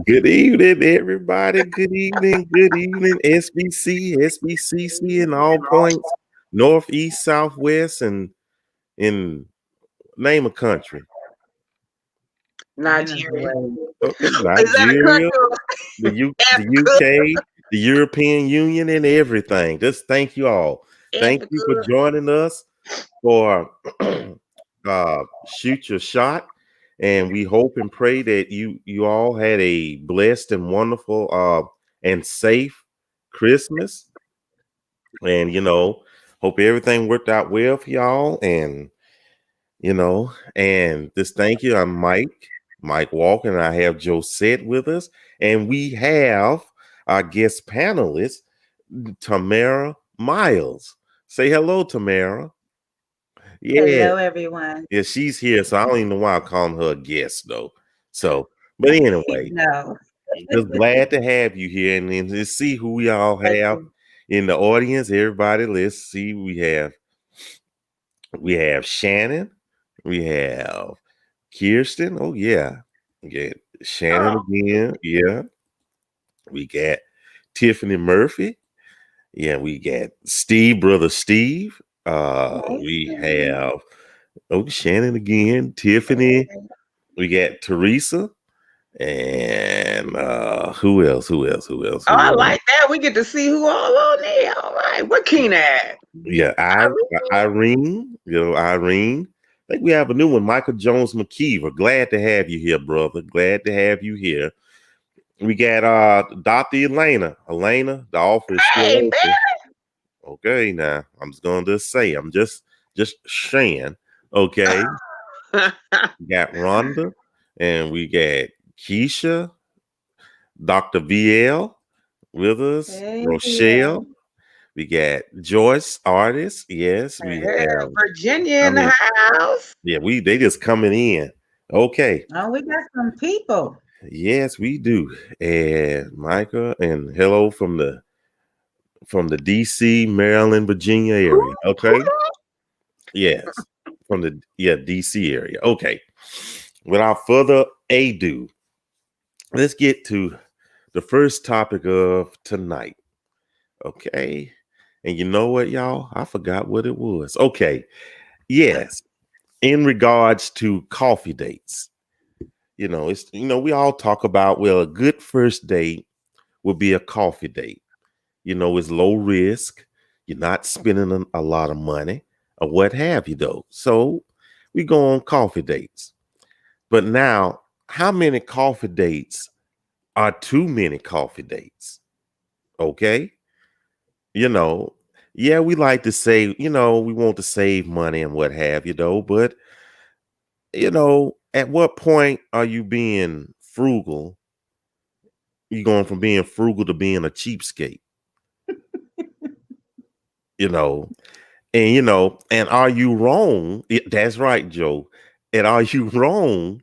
Good evening, everybody. Good evening. Good evening. SBC, SBCC in all points, north, east, southwest, and in name a country. Nigeria. Okay, Is that a Nigeria, the country? UK, the European Union, and everything. Just thank you all. Thank you for Africa. joining us for Shoot Your Shot. And we hope and pray that you all had a blessed and wonderful and safe Christmas. And hope everything worked out well for y'all. And and just thank you. I'm Mike Walker, and I have Josette with us. And we have our guest panelist, Tamara Miles. Say hello, Tamara. Yeah. Hello, everyone. Yeah, she's here, so I don't even know why I'm calling her a guest though. So, but anyway, No. just glad to have you here, and then let's see who we all Thank have you. in the audience. Everybody, let's see. We have Shannon, we have Kirsten. Oh yeah, we get Shannon again. Yeah, we got Tiffany Murphy. Yeah, we got Steve, brother Steve. We have Shannon again, Tiffany. We got Teresa, and who else? Oh, I like that. We get to see who all on there. All right, where Keena at? Yeah, Irene. Irene. I think we have a new one, Michael Jones McKeever. Glad to have you here, brother. Glad to have you here. We got Dr. Elena, the offer is still open. Baby. Okay, now I'm just gonna say I'm just saying. Okay. We got Rhonda, and we got Keisha, Dr. VL with us, Hey, Rochelle. We got Joyce, artist. Yes, we have Virginia in the house. Yeah, they just coming in. Okay. Oh, we got some people. Yes, we do. And Micah, and hello from the DC, Maryland, Virginia area. Okay. Yes. From the DC area. Okay. Without further ado, let's get to the first topic of tonight. Okay. And you know what, y'all? I forgot what it was. Okay. Yes. In regards to coffee dates, we all talk about, well, a good first date would be a coffee date. It's low risk. You're not spending a lot of money or what have you, though. So we go on coffee dates. But now, how many coffee dates are too many coffee dates? Okay. We like to say, we want to save money and what have you, though. But, at what point are you being frugal? You're going from being frugal to being a cheapskate. And are you wrong? That's right, Joe. And are you wrong?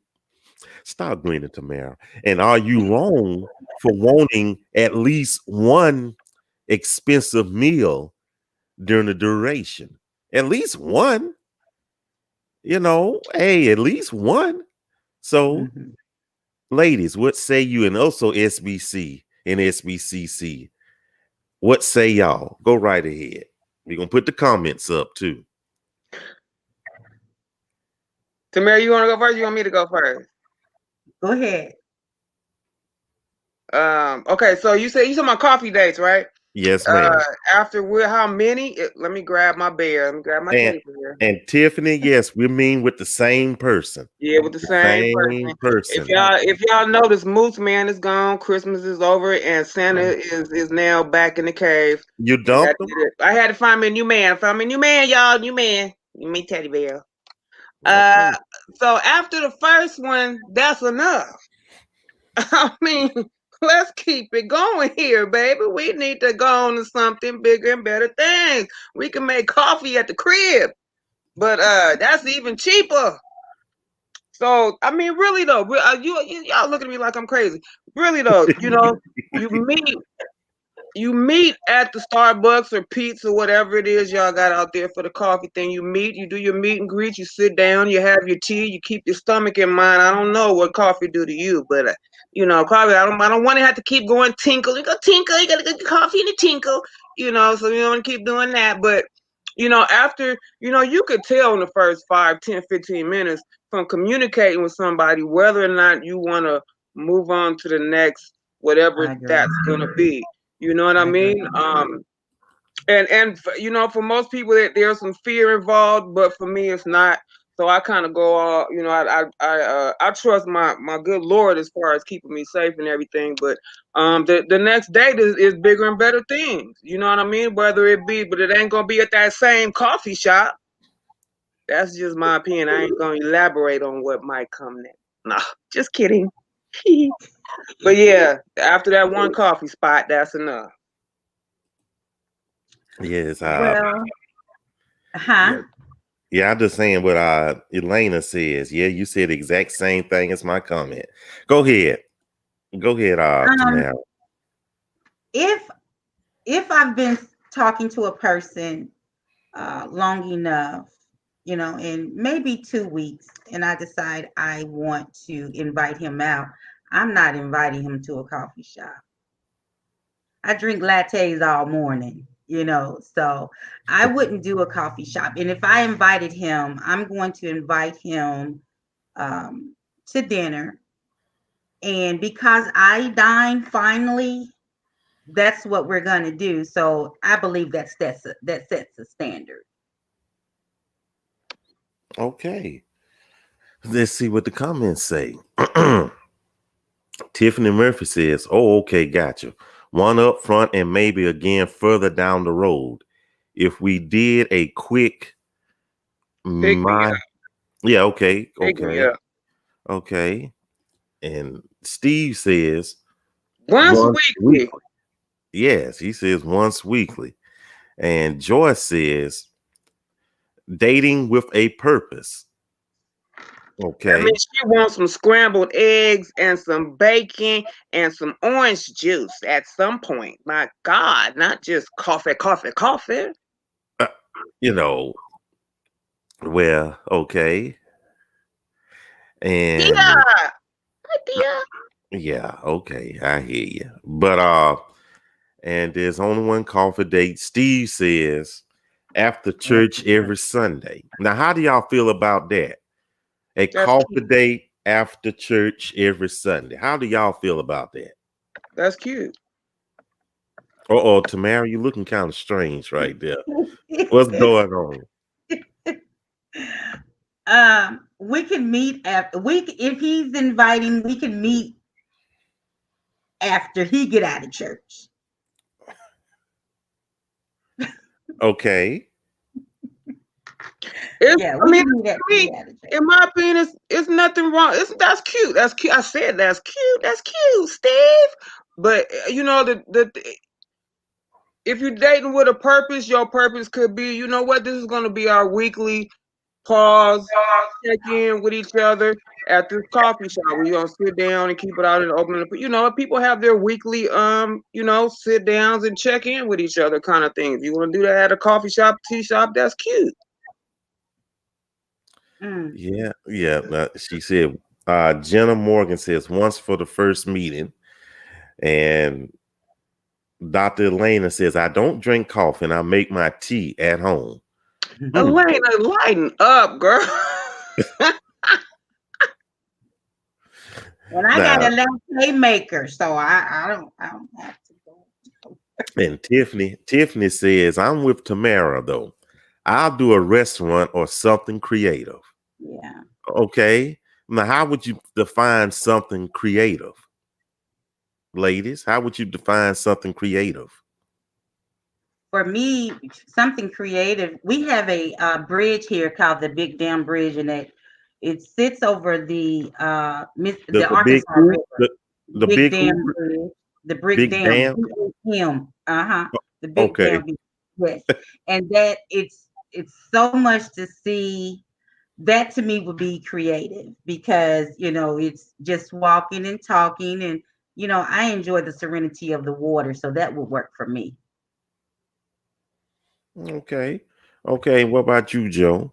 Stop grinning, Tamara. And are you wrong for wanting at least one expensive meal during the duration? At least one. At least one. So, ladies, what say you? And also SBC and SBCC. What say y'all? Go right ahead. We're going to put the comments up too. Tamara, you want to go first? You want me to go first? Go ahead. Okay, so you talking about coffee dates, right? Yes, ma'am. After how many? Let me grab my bear. Let me grab my paper here. And Tiffany, yes, we mean with the same person. Yeah, with the same person. If y'all notice, Moose Man is gone. Christmas is over, and Santa is now back in the cave. You dumped him? I had to find me a new man. Found me a new man, y'all. New man. You mean Teddy Bear. Okay. So after the first one, that's enough. I mean, let's keep it going here, baby. We need to go on to something bigger and better things. We can make coffee at the crib, but that's even cheaper. So, I mean, really though, y'all looking at me like I'm crazy. Really though, you meet you meet at the Starbucks or Pizza, whatever it is y'all got out there for the coffee thing. You meet, you do your meet and greet, you sit down, you have your tea, you keep your stomach in mind. I don't know what coffee do to you, but coffee. I don't want to have to keep going tinkle. You go tinkle. You gotta get the coffee and the tinkle. So you don't want to keep doing that. But after you could tell in the first 5, 10, 15 minutes from communicating with somebody whether or not you want to move on to the next whatever that's gonna be. You know what I mean? And for most people there's some fear involved, but for me it's not. So I kind of go all, I trust my good Lord as far as keeping me safe and everything. But the next date is bigger and better things. You know what I mean? Whether it be, but it ain't gonna be at that same coffee shop. That's just my opinion. I ain't gonna elaborate on what might come next. No, just kidding. But yeah, after that one coffee spot, that's enough. Yes. Well, Yeah, yeah, I'm just saying what Elena says. Yeah, you said the exact same thing as my comment. Go ahead. Go ahead, Tamara. If I've been talking to a person long enough, in maybe 2 weeks, and I decide I want to invite him out, I'm not inviting him to a coffee shop. I drink lattes all morning, so I wouldn't do a coffee shop. And if I invited him, I'm going to invite him to dinner. And because I dine finally, that's what we're going to do. So I believe that sets a standard. Okay. Let's see what the comments say. Tiffany Murphy says, "Oh, okay, gotcha. One up front and maybe again further down the road. If we did a quick yeah, okay, okay. And Steve says once weekly. Yes, he says once weekly. And Joyce says dating with a purpose. Okay. I mean, she wants some scrambled eggs and some bacon and some orange juice at some point. My God, not just coffee. Well, okay. And yeah, okay, I hear you. But and there's only one coffee date. Steve says after church every Sunday. Now, how do y'all feel about that? A coffee date after church every Sunday. How do y'all feel about that? That's cute. Oh, Tamara, you looking kind of strange right there. What's going on? We can meet if he's inviting, we can meet after he get out of church. Okay. In my opinion, it's nothing wrong. That's cute. That's cute. I said that's cute. That's cute, Steve. But if you're dating with a purpose, your purpose could be, you know what, this is going to be our weekly pause, check in with each other at this coffee shop. We're going to sit down and keep it out in the open. People have their weekly, sit downs and check in with each other kind of thing. If you want to do that at a coffee shop, tea shop, that's cute. Yeah. She said, Jenna Morgan says once for the first meeting. And Dr. Elena says, I don't drink coffee and I make my tea at home. Elena, lighten up, girl. And I got a latte maker, so I don't have to go. And Tiffany says, I'm with Tamara though. I'll do a restaurant or something creative. Yeah. Okay. Now, how would you define something creative? Ladies, how would you define something creative? For me, something creative, we have a bridge here called the Big Dam Bridge, and it sits over the Arkansas River. The Big Dam Bridge. The Big Dam. The Big Dam. Yes. And that it's so much to see. That to me would be creative because, it's just walking and talking and I enjoy the serenity of the water, so that would work for me. Okay. Okay. What about you, Joe?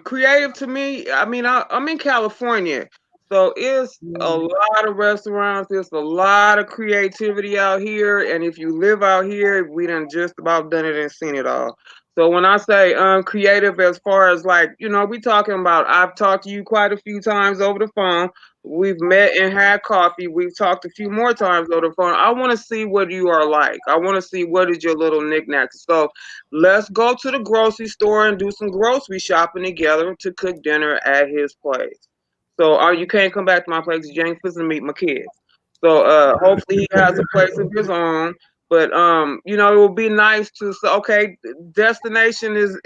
Creative to me, I mean, I'm in California, so it's a Mm. lot of restaurants, there's a lot of creativity out here, and if you live out here, we done just about done it and seen it all. So when I say creative, as far as like, we talking about, I've talked to you quite a few times over the phone. We've met and had coffee. We've talked a few more times over the phone. I want to see what you are like. I want to see what is your little knickknacks. So let's go to the grocery store and do some grocery shopping together to cook dinner at his place. So you can't come back to my place. You ain't to meet my kids. So hopefully he has a place of his own. But it would be nice to say, okay, destination is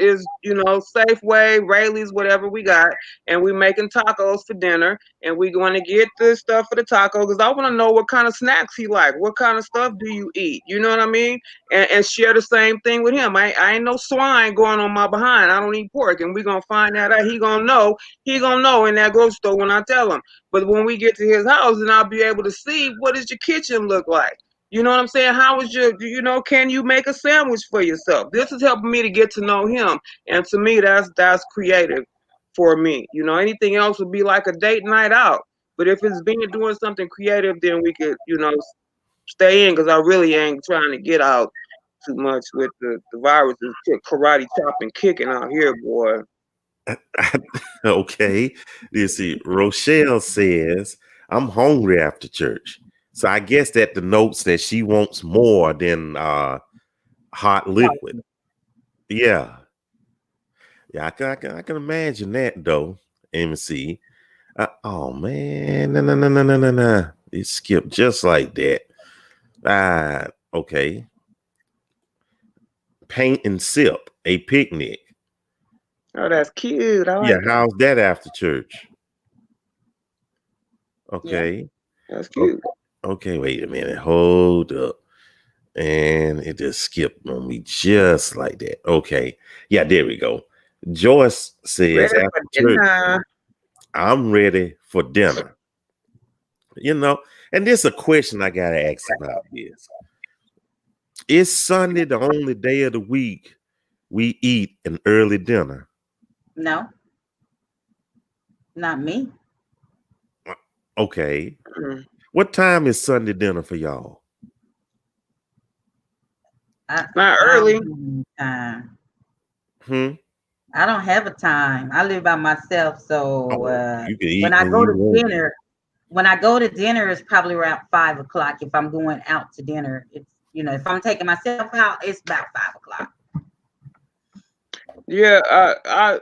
Safeway, Rayleigh's, whatever we got, and we making tacos for dinner, and we going to get the stuff for the taco because I want to know what kind of snacks he like. What kind of stuff do you eat? You know what I mean? And share the same thing with him. I ain't no swine going on my behind. I don't eat pork, and we gonna find that out. He gonna know. He gonna know in that grocery store when I tell him. But when we get to his house, then I'll be able to see what does your kitchen look like. You know what I'm saying? How is can you make a sandwich for yourself? This is helping me to get to know him. And to me, that's creative for me. Anything else would be like a date night out. But if it's being doing something creative, then we could, stay in because I really ain't trying to get out too much with the viruses. Karate chopping, kicking out here, boy. Okay. You see, Rochelle says, I'm hungry after church. So I guess that denotes that she wants more than hot liquid. Yeah. Yeah, I can imagine that though. MC. Oh man, no. It skipped just like that. Okay. Paint and sip, a picnic. Oh, that's cute. I Yeah, like that. how's that after church? Yeah. Okay. That's O- cute. Okay, wait a minute. Hold up. And it just skipped on me just like that. Okay. Yeah, there we go. Joyce says Ready after for church, dinner. I'm ready for dinner. And this is a question I gotta ask about this. Is Sunday the only day of the week we eat an early dinner? No, not me. Okay. Mm. What time is Sunday dinner for y'all? I, Not I early. don't have time. Hmm. I don't have a time. I live by myself, so Oh, you can when eat I when go you to want. dinner, it's probably around 5 o'clock. If I'm going out to dinner, if I'm taking myself out, it's about 5 o'clock. Yeah, I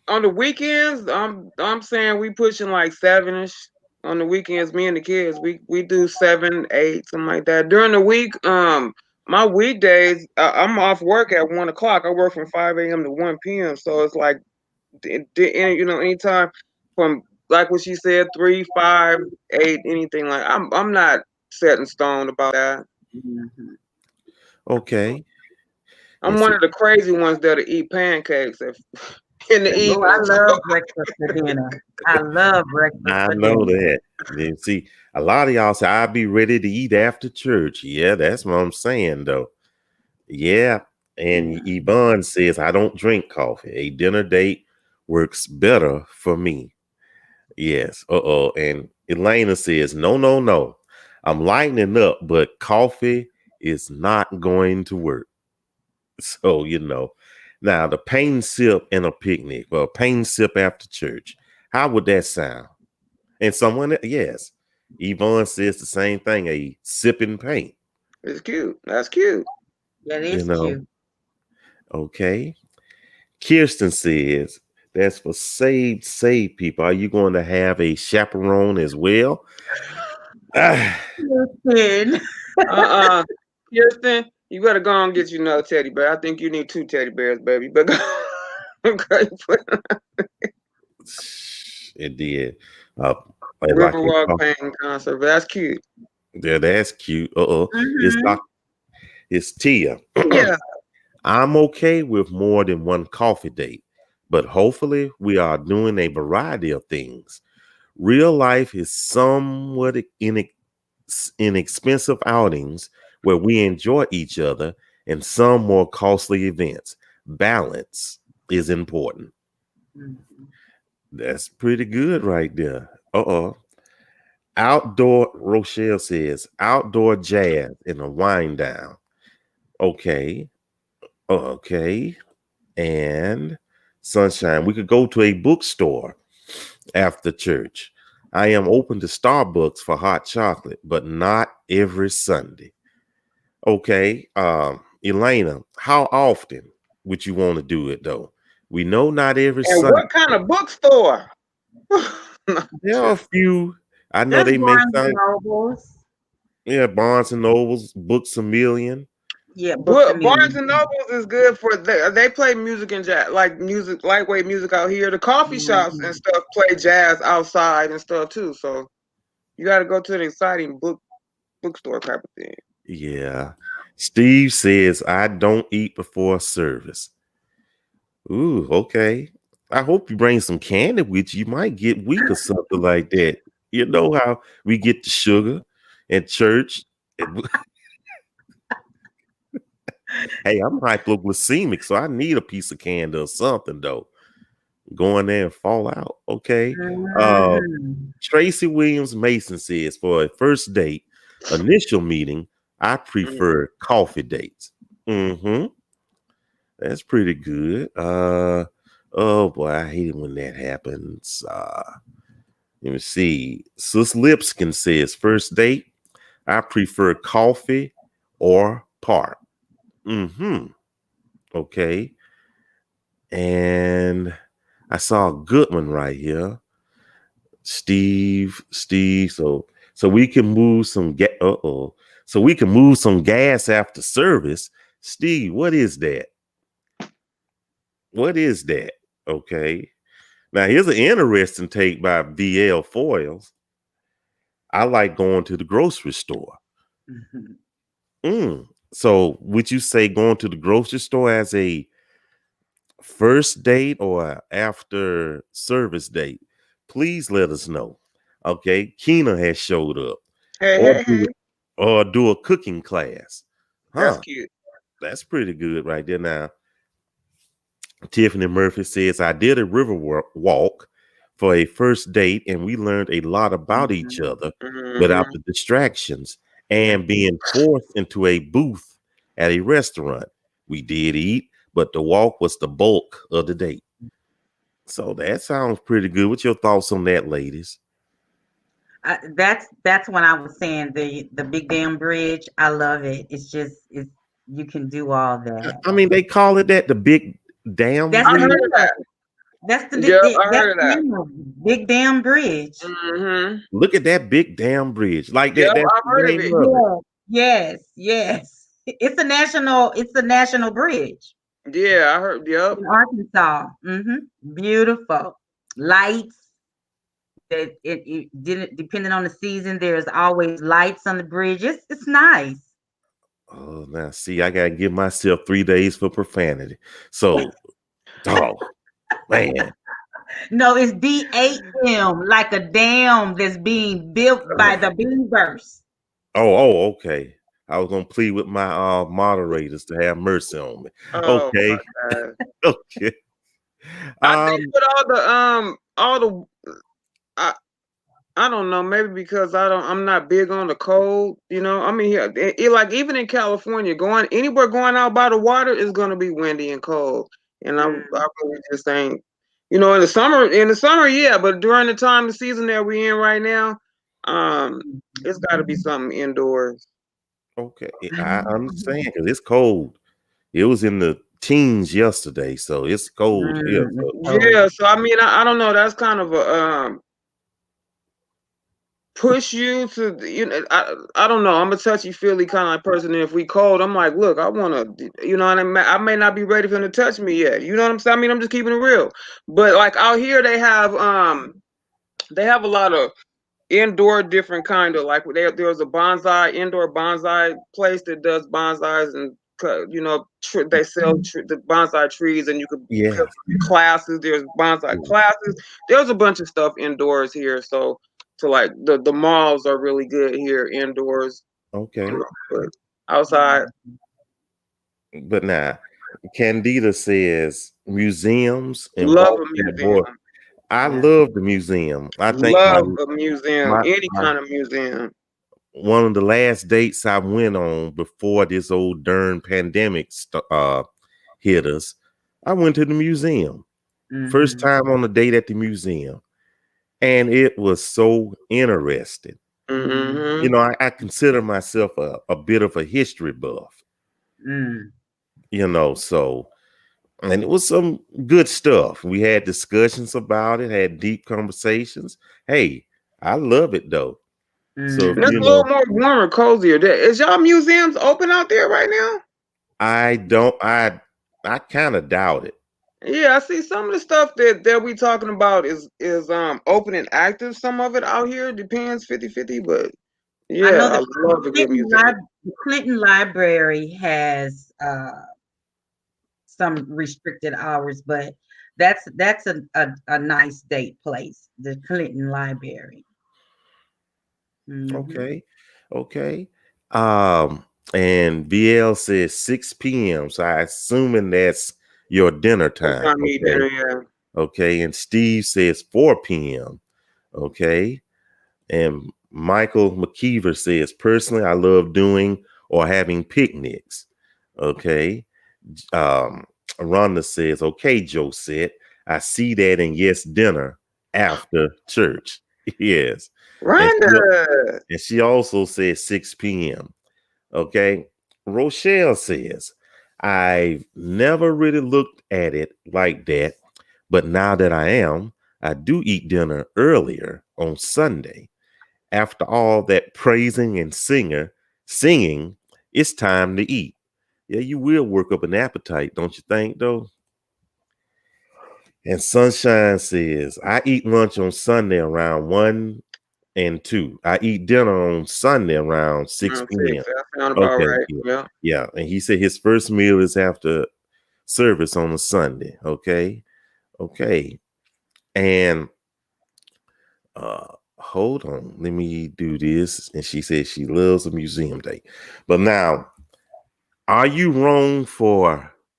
on the weekends, I'm saying we pushing like 7ish. On the weekends, me and the kids, we do 7, 8, something like that. During the week, my weekdays, I'm off work at 1 o'clock. I work from 5 a.m. to 1 p.m. So it's like, anytime from like what she said, 3, 5, 8, anything like. I'm not set in stone about that. Mhm. Okay. I'm Yes, one of the crazy ones that'll eat pancakes in the Oh, I evening. love breakfast for dinner. I love breakfast I for know dinner. that. Then see, a lot of y'all say I'll be ready to eat after church. Yeah, that's what I'm saying though. Yeah. And Yeah. Yvonne says I don't drink coffee. A dinner date works better for me. Yes. Uh-oh. And Elena says, no. I'm lightening up, but coffee is not going to work. So, now the pain sip and a picnic or pain sip after church. How would that sound? And yes, Yvonne says the same thing, a sipping paint, It's cute. That's cute. That you is know. cute. Okay. Kirsten says, that's for saved people. Are you going to have a chaperone as well? Ah, Listen. Uh-uh. Kirsten, you better go and get you another teddy bear. I think you need 2 teddy bears, baby. But it did. Uh, like River Rock Pain concert. But that's cute. yeah, that's cute. It's Hmm. it's Tia. Yeah. I'm okay with more than one coffee date, but hopefully we are doing a variety of things. Real life is somewhat inexpensive outings where we enjoy each other, and some more costly events. Balance is important. Mhm. That's pretty good right there. Outdoor, Rochelle says, outdoor jazz and a wind down. Okay. Okay. And Sunshine, we could go to a bookstore after church. I am open to Starbucks for hot chocolate, but not every Sunday. Okay. Elena, how often would you want to do it though? We know not every And Sunday. what kind of bookstore? There are a few. I know There's they may Barnes and sound, Nobles. yeah, Barnes and Nobles, Books a Million. Yeah, Books a Barnes Million. and Nobles is good for they play music and jazz, like music, lightweight music out here. The coffee shops and Mhm. stuff play jazz outside and stuff too. So you got to go to an exciting bookstore type of thing. Yeah. Steve says, I don't eat before service. Ooh, okay. I hope you bring some candy with you. You might get weak or something like that. You know how we get the sugar at church. Hey, I'm hypoglycemic, so I need a piece of candy or something though. Go in there and fall out. Okay. Uh Mhm. Tracy Williams Mason says, for a first date, initial meeting, I Mm. prefer coffee dates. Mm-hmm. That's pretty good. Oh boy, I hate it when that happens. Let me see. Sis Lipskin says, first date, I prefer coffee or park. Mm-hmm. Okay. And I saw a good one right here. Steve. So we can move some So we can move some gas after service. Steve, what is that? What is that? Okay. Now here's an interesting take by VL Foils. I like going to the grocery store. Mhm. So would you say going to the grocery store as a first date or a after service date? Please let us know. Okay. Keena has showed up. Hey, Or hey, do, hey. or do a cooking class. That's Huh. cute. That's pretty good right there. Now, Tiffany Murphy says, I did a river walk for a first date, and we learned a lot about each Mhm. other without Hmm. the distractions Yeah. and being forced into a booth at a restaurant. We did eat, but the walk was the bulk of the date. So that sounds pretty good. What's your thoughts on that, ladies? That's when I was saying the big damn bridge. I love it. It's you can do all that. I mean, they call it that, the big damn That's I the bridge. heard of name. that. That's Yep, I that's heard of the that. name of it. Big damn bridge. Hmm. Look at that big damn bridge. Like Yep, that, that's I've the heard of name it. of it. Yeah. Yes. It's a national bridge Yeah, I heard. Yep. in Arkansas. Beautiful. Lights that it didn't depending on the season, there's always lights on the bridge. It's nice. Oh, now see, I gotta give myself 3 days for profanity. So, oh man. No, it's DAM, like a dam that's being built by Ugh. the beavers. Okay. I was gonna plead with my moderators to have mercy on me. Oh Okay, my God. okay. I think Um, with all the I don't know, maybe because I'm not big on the cold, you know. I mean, yeah, like even in California, going anywhere going out by the water is going to be windy and cold, and I Mm. really just ain't, you know, in the summer, yeah, but during the time the season that we're in right now, um, it's got to be something indoors. okay. I understand because it's cold. It was in the teens yesterday, so it's cold here. It's So, cold. Yeah, so I mean, I don't know. That's kind of a push you to, you know, I don't know, I'm a touchy feely kind of like person, and if we cold, I'm like, look, I want to, you know what I mean, I may not be ready for him to touch me yet, you know what I'm saying? I mean, I'm just keeping it real. But like out here they have a lot of indoor different kind of, like there's a bonsai indoor bonsai place that does bonsais, and you know, they sell the bonsai trees, and you could yeah. classes, there's bonsai classes, there's a bunch of stuff indoors here. So to like the malls are really good here indoors, Okay. but outside. But now, Candida says museums and Love a walking museum. boy. I Yeah. love the museum. I think Love a museum. Any my kind of museum. one of the last dates I went on before this old darn pandemic hit us, I went to the museum. First Mm-hmm. time on a date at the museum. And it was so interesting. You Mm-hmm. know, I consider myself a bit of a history buff, Mm. so and it was some good stuff. We had discussions about it, had deep conversations. Hey, I love it though. So if Mm-hmm. That's a little more warmer, cozier. Is y'all museums open out there right now? I don't I kind of doubt it. Yeah, I see some of the stuff that we talking about is open and active. Some of it out here depends 50-50, but I yeah, know I love a good museum. The Clinton Library has some restricted hours, but that's a nice date place, the Clinton Library. Mm-hmm. Okay. Okay. Um, and VL says 6 p.m. So I assuming that's your dinner That's time. not me Okay. dinner, yeah. Okay. And Steve says 4 p.m. Okay. And Michael McKeever says, personally, I love doing or having picnics. Okay. Um, Rhonda says, okay, Joe said, I see that, and yes, dinner after church. Yes. And Rhonda. she also says 6 p.m. Okay. Rochelle says, I've never really looked at it like that, but now that I do eat dinner earlier on Sunday. After all that praising and singing, it's time to eat. Yeah, you will work up an appetite, don't you think, though? And Sunshine says, I eat lunch on Sunday around 1 and 2. I eat dinner on Sunday around 6 p.m. Six. That sound about Okay, right. yeah. Yeah. Yeah. And he said his first meal is after service on a Sunday. Okay. Okay. And hold on, let me do this. And she said she loves a museum day. But now, are you wrong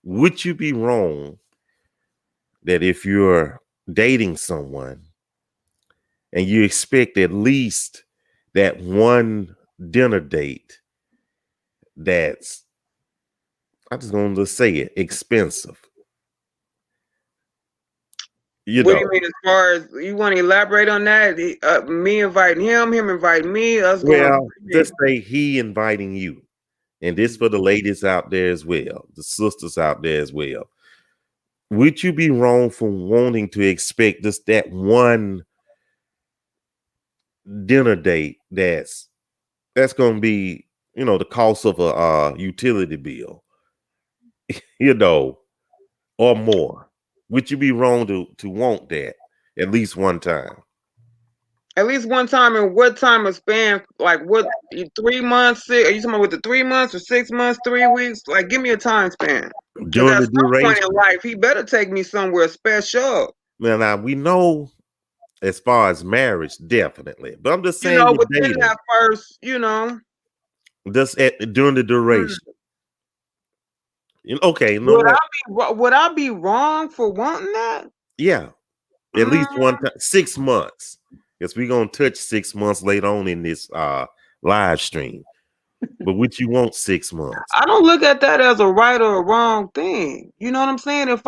would you be wrong that if you're dating someone and you expect at least that one dinner date that's, I'm just going to say it, expensive? You What do you know, mean as far as you want to elaborate on that? Me inviting him inviting me, us going. well, just say he inviting you. And this for the ladies out there as well, the sisters out there as well. Would you be wrong for wanting to expect just that one dinner date that's going to be, the cost of a utility bill, you know, or more? Would you be wrong to want that at least one time? At least one time, and what time of span? Like what? 3 months? Are you talking about with the 3 months or 6 months, 3 weeks? Like, give me a time span. Because During at the some point in duration? life, he better take me somewhere special. Now we know as far as marriage, definitely. But I'm just saying with Within dating, that first, just during the hmm, duration. Okay, you know what? would I be wrong for wanting that? Yeah, at least one Mm, time, 6 months. Because we're gonna touch 6 months later on in this live stream. But would you want 6 months? I don't look at that as a right or a wrong thing. You know what I'm saying? If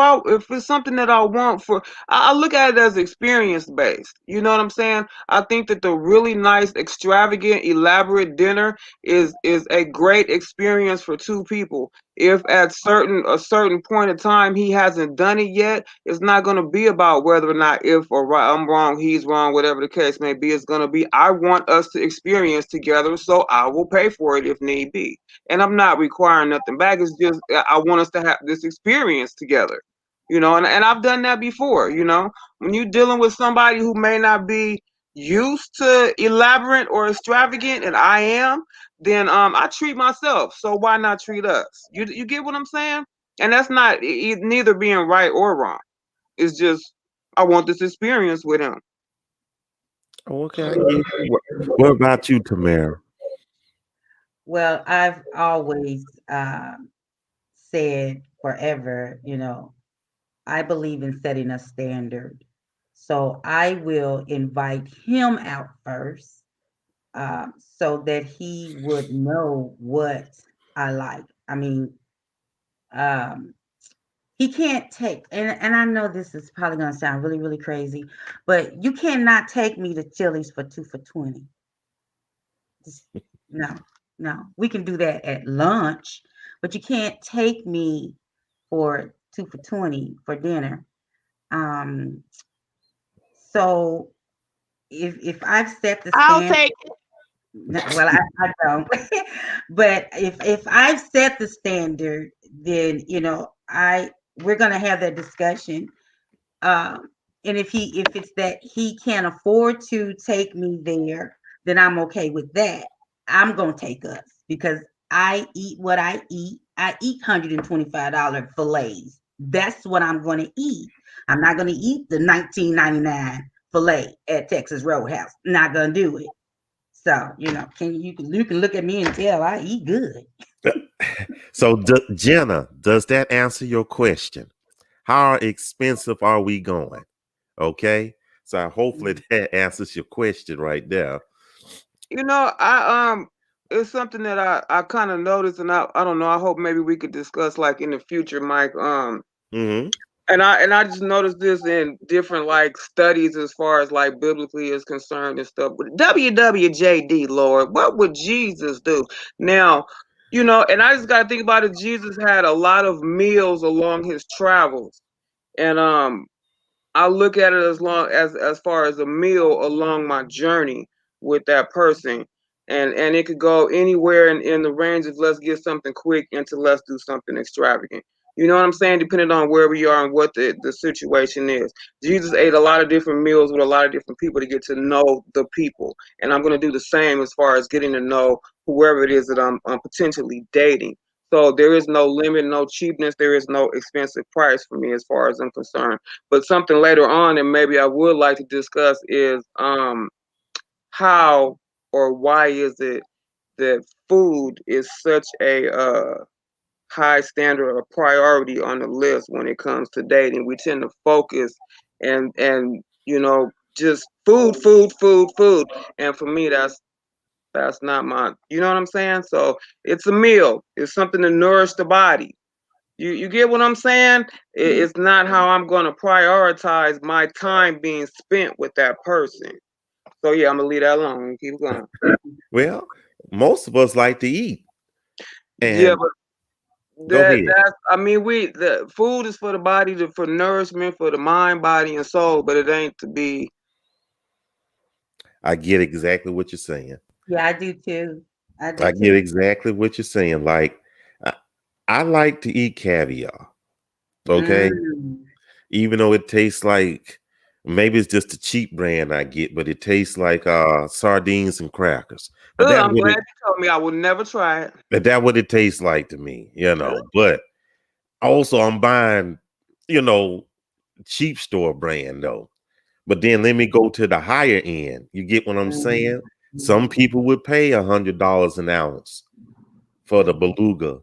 it's something that I want I look at it as experience based. You know what I'm saying? I think that the really nice, extravagant, elaborate dinner is a great experience for two people. If at a certain point of time he hasn't done it yet, it's not going to be about whether or not if or right, I'm wrong, he's wrong, whatever the case may be. It's going to be I want us to experience together, so I will pay for it if need be, and I'm not requiring nothing back. It's just I want us to have this experience together, and I've done that before. When you're dealing with somebody who may not be used to elaborate or extravagant, and I am, then I treat myself. So why not treat us? You get what I'm saying? And that's not neither being right or wrong. It's just I want this experience with him. Oh, okay, I get you. What about you, Tamara? Well, I've always said forever, I believe in setting a standard. So I will invite him out first, so that he would know what I like. I mean, um, he can't take, and I know this is probably going to sound really, really crazy, but you cannot take me to Chili's for 2 for $20. Just, no, no. We can do that at lunch, but you can't take me for 2 for $20 for dinner. Um, so if I've set the I'll standard, take well, I don't, but if I've set the standard, then I we're gonna have that discussion. Um, and if it's that he can't afford to take me there, then I'm okay with that. I'm gonna take us because I eat what I eat. I eat $125 fillets. That's what I'm gonna eat. I'm not gonna eat the 19.99 fillet at Texas Roadhouse. Not gonna do it. So you can look at me and tell I eat good. So, Jenna, does that answer your question? How expensive are we going? Okay. So hopefully that answers your question right there. I it's something that I kind of noticed, and I don't know. I hope maybe we could discuss like in the future, Mike. Mm-hmm. And I just noticed this in different like studies as far as like biblically is concerned and stuff. But WWJD, Lord, what would Jesus do? Now, and I just got to think about it. Jesus had a lot of meals along his travels, and I look at it as far as a meal along my journey with that person. And it could go anywhere in the range of let's get something quick into let's do something extravagant. You know what I'm saying? Depending on where we are and what the situation is. Jesus ate a lot of different meals with a lot of different people to get to know the people. And I'm going to do the same as far as getting to know whoever it is that I'm potentially dating. So there is no limit, no cheapness. There is no expensive price for me as far as I'm concerned. But something later on, and maybe I would like to discuss is how or why is it that food is such a high standard or priority on the list when it comes to dating. We tend to focus and just food, food, food, food, and for me that's not my. You know what I'm saying? So it's a meal. It's something to nourish the body. You get what I'm saying? It's not how I'm going to prioritize my time being spent with that person. So yeah, I'm gonna leave that alone and keep going. Well, most of us like to eat. Yeah, And but go ahead. that's I mean the food is for the body, for nourishment, for the mind, body, and soul, but it ain't to be. I get exactly what you're saying. Yeah, I do too. I do I get too. exactly what you're saying. Like, I, I like to eat caviar. Okay. Mm. Even though it tastes like maybe it's just a cheap brand I get, but it tastes like sardines and crackers. But Ugh, that I'm what glad it you told me. I would never try it. but that what it tastes like to me, you Ugh. know. But also I'm buying, you know, cheap store brand though. But then let me go to the higher end. You get what I'm Mm. saying? Some people would pay $100 an ounce for the beluga,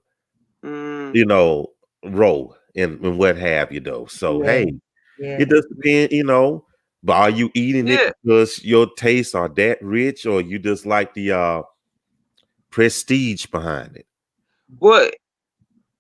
Mm, you know, roe and what have you though. So Yeah, hey, it yeah. does depend, you know. But are you eating it yeah. because your tastes are that rich, or you just like the prestige behind it? Well,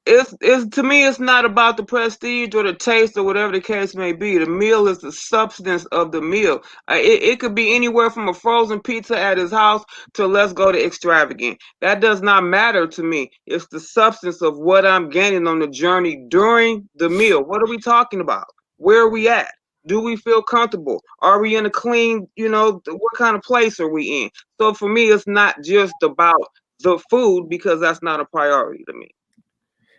it's to me it's not about the prestige or the taste or whatever the case may be. The meal is the substance of the meal. It could be anywhere from a frozen pizza at his house to let's go to extravagant. That does not matter to me. It's the substance of what I'm gaining on the journey during the meal. What are we talking about? Where are we at? Do we feel comfortable? Are we in a clean, what kind of place are we in? So for me, it's not just about the food because that's not a priority to me.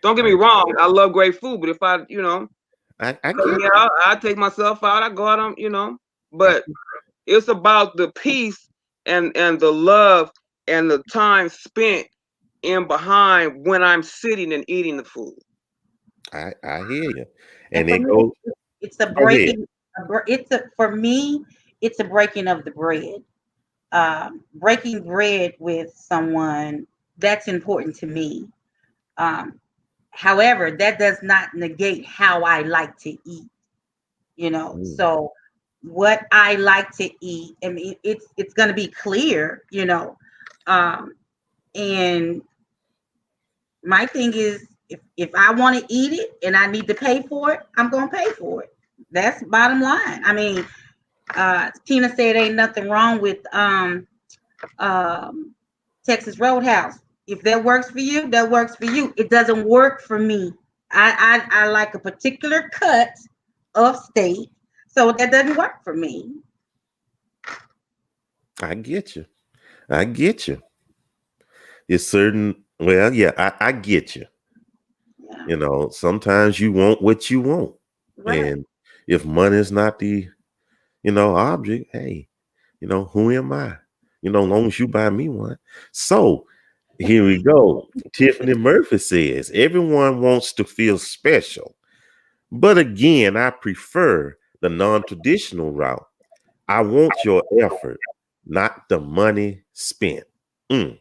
Don't get me I wrong, I love great food, but if I get I take myself out, I go out on, I, but it's about the peace and the love and the time spent in behind when I'm sitting and eating the food. I hear you. And And for it me, goes it's a go ahead. breaking. For me, it's a breaking of the bread. Breaking bread with someone, that's important to me. Um, However, that does not negate how I like to eat, you know. Mm. So what I like to eat, I mean, it's going to be clear, you know. Um, and my thing is, if I want to eat it and I need to pay for it, I'm going to pay for it. That's bottom line. I mean, Tina said ain't nothing wrong with um, Texas Roadhouse. If that works for you, that works for you. It doesn't work for me. I like a particular cut of steak, so that doesn't work for me. I get you. I get you. It's certain. Well, yeah, I get you. Yeah, You know, sometimes you want what you want, right. and if money is not the object, hey, who am I? Long as you buy me one. So here we go. Tiffany Murphy says everyone wants to feel special, but again, I prefer the non-traditional route. I want your effort, not the money spent. Mm.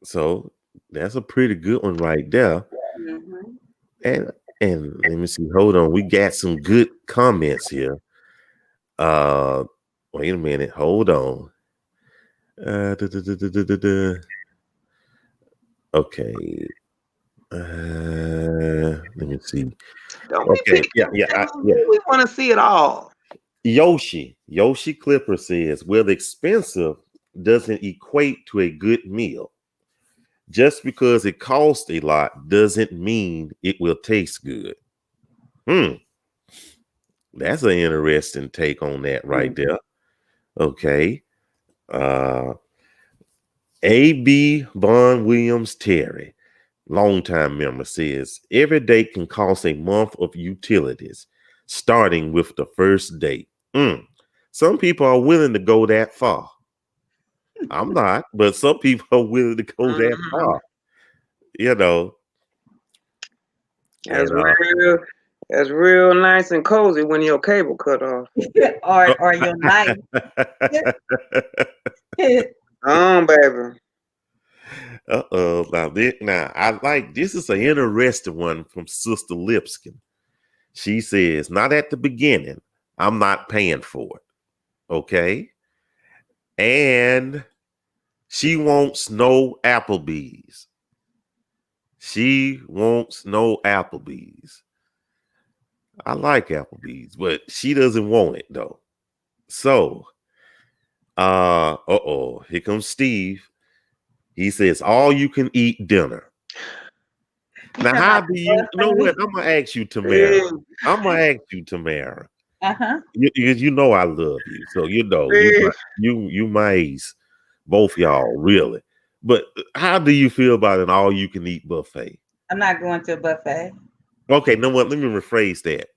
So that's a pretty good one right there. Mhm. And let me see. Hold on. We got some good comments here. Uh Wait a minute. Hold on. Da, da, da, da, da, da, da. Okay. Let me see. Don't we Okay. pick Yeah, yeah, everything? yeah. We want to see it all. Yoshi Clipper says, well, expensive doesn't equate to a good meal. Just because it costs a lot doesn't mean it will taste good. Hmm. That's an interesting take on that right Mhm. there. Okay. Uh A.B. Bond Williams Terry, longtime member, says every day can cost a month of utilities, starting with the first date. Mm. Some people are willing to go that far. I'm not, but some people are willing to go that Mhm. far, you know. That's And real. That's real nice and cozy when your cable cut off. Or your life. Baby. Now I like this is an interesting one from Sister Lipskin. She says, not at the beginning. I'm not paying for it. Okay. And she wants no Applebee's. She wants no Applebee's. I like Applebee's, but she doesn't want it though. So, here comes Steve. He says, all you can eat dinner. You Now, talking how about do the you know what? buffet? I'm gonna ask you, Tamara. Big, I'm gonna ask you, Tamara. Uh-huh. You know I love you, so big. you my ace, both y'all really. But how do you feel about an all you can eat buffet? I'm not going to a buffet. Okay, know what? Let me rephrase that.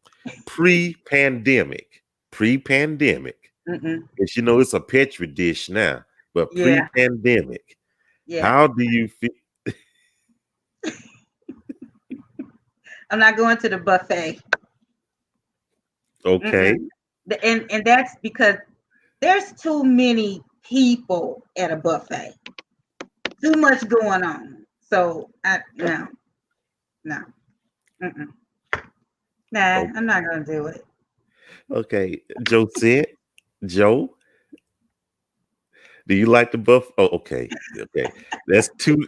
Pre-pandemic, pre-pandemic, Mm-mm. because it's a petri dish now. But Yeah, pre-pandemic, yeah. how do you feel? I'm not going to the buffet. Okay, Mm-mm. And that's because there's too many people at a buffet. Too much going on. So I no, no. Mm-mm. Nah, o- I'm not gonna do it. okay. Joe said, Joe, do you like the buff? Oh, okay, okay. That's two.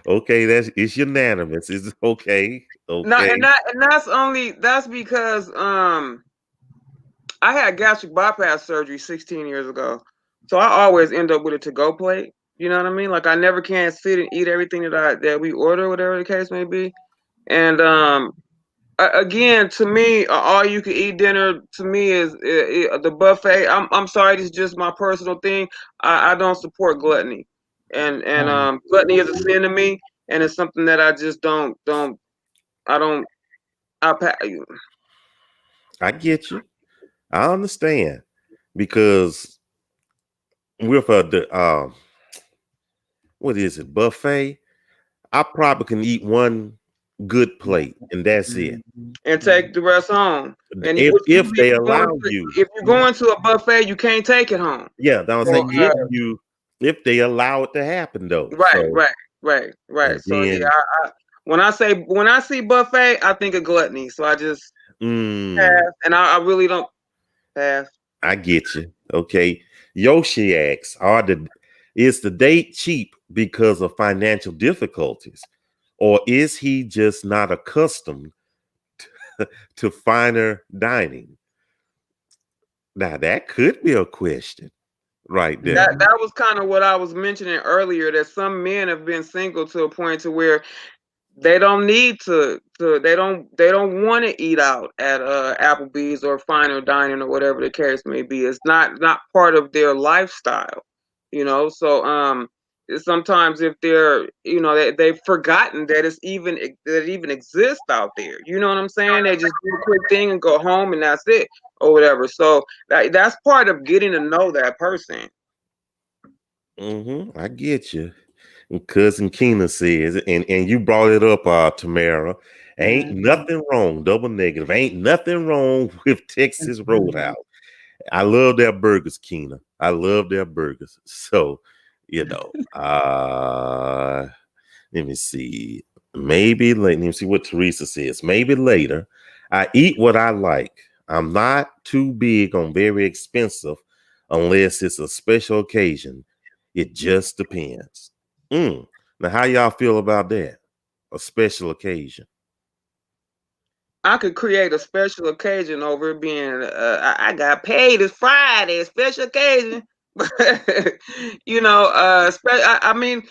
Okay, it's unanimous. It's okay, Not and okay. that and that's because I had gastric bypass surgery 16 years ago. So I always end up with a to-go plate. You know what I mean? Like I never can sit and eat everything that we order, whatever the case may be. And again, to me, all you can eat dinner to me is the buffet. I'm sorry, this is just my personal thing. I don't support gluttony, and Mm. gluttony is a sin to me, and it's something that I just don't I don't I pa- I get you. I understand because with what is it, buffet? I probably can eat one. good plate, and that's it. Mhm. and Mhm. take the rest home. And If they allow you, if you're going to a buffet, you can't take it home. yeah, I was So, saying Mhm. if they allow it to happen though. right, So right, right, right. and So yeah, then when I see buffet, I think of gluttony. So I just mm, pass, and I really don't pass. I get you. Okay. Yoshi asks, is the date cheap because of financial difficulties? Or is he just not accustomed to finer dining? Now that could be a question right there. Mhm. That was kind of what I was mentioning earlier. That some men have been single to a point to where they don't need they don't want to eat out at Applebee's or finer dining or whatever the case may be. It's not part of their lifestyle, you know. So sometimes if they're they've forgotten that that it even exists out there. You know what I'm saying? They just do a quick thing and go home and that's it or whatever. So that's part of getting to know that person. I get you. And Cousin Keena says, and you brought it up, Tamara. Ain't Mhm. nothing wrong, double negative. Ain't nothing wrong with Texas Mhm. Roadhouse. I love their burgers, Keena. I love their burgers. So, let me see. Let me see what Teresa says. Maybe later. I eat what I like. I'm not too big on very expensive unless it's a special occasion. It just depends. Mm. Now, how y'all feel about that? A special occasion. I could create a special occasion over it being I got paid. It's Friday, special occasion. you know, I mean,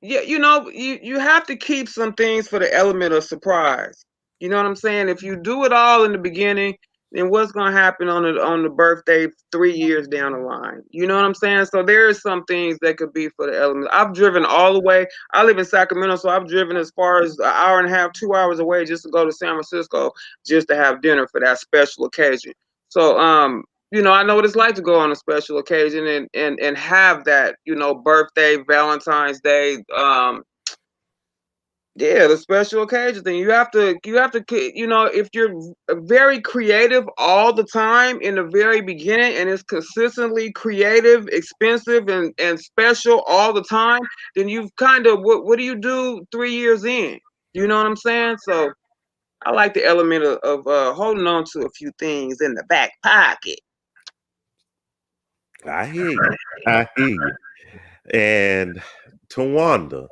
yeah, you have to keep some things for the element of surprise. You know what I'm saying? If you do it all in the beginning, then what's gonna happen on the birthday 3 years down the line? You know what I'm saying? So there is some things that could be for the element. I've driven all the way. I live in Sacramento, so I've driven as far as an hour and a half, 2 hours away just to go to San Francisco just to have dinner for that special occasion. So I know what it's like to go on a special occasion and have that, birthday, Valentine's Day, yeah, the special occasion thing. If you're very creative all the time in the very beginning and it's consistently creative, expensive and special all the time, then you've kind of what do you do 3 years in? You know what I'm saying? So I like the element of holding on to a few things in the back pocket. I hear you. I hear you. And Tawanda,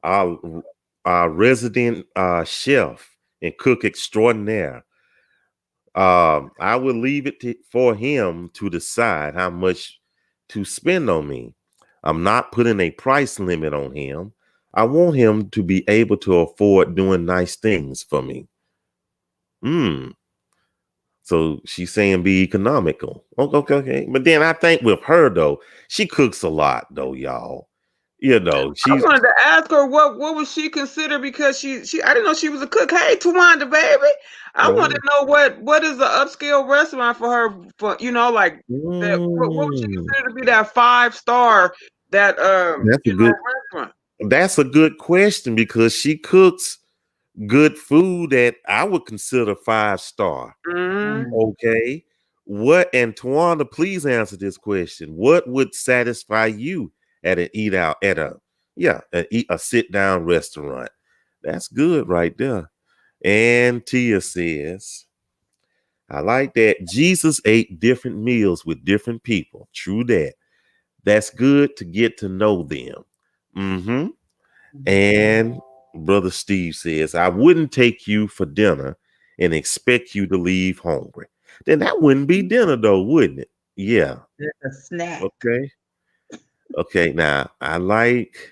our, our resident chef and cook extraordinaire, I will leave it for him to decide how much to spend on me. I'm not putting a price limit on him. I want him to be able to afford doing nice things for me. Hmm. So she's saying be economical. Okay, okay. But then I think with her though, she cooks a lot though, y'all. I She's wanted to ask her what was she considered because she I didn't know she was a cook. Hey, Tawanda, baby, I want to oh, know what is the upscale restaurant for her for like that. What would she mm, consider to be that 5 star that that's a good restaurant? that's a good question because she cooks good food that I would consider 5 star. Mm-hmm. Mhm. Okay. What and Tawana, please answer this question. What would satisfy you at an eat out at a sit down restaurant? That's good right there. And Tia says, I like that. Jesus ate different meals with different people. True that. That's good to get to know them. Mm-hmm. And Brother Steve says, I wouldn't take you for dinner and expect you to leave hungry. Then that wouldn't be dinner, though, wouldn't it? Yeah. Just a snack. Okay. Okay. Now, I like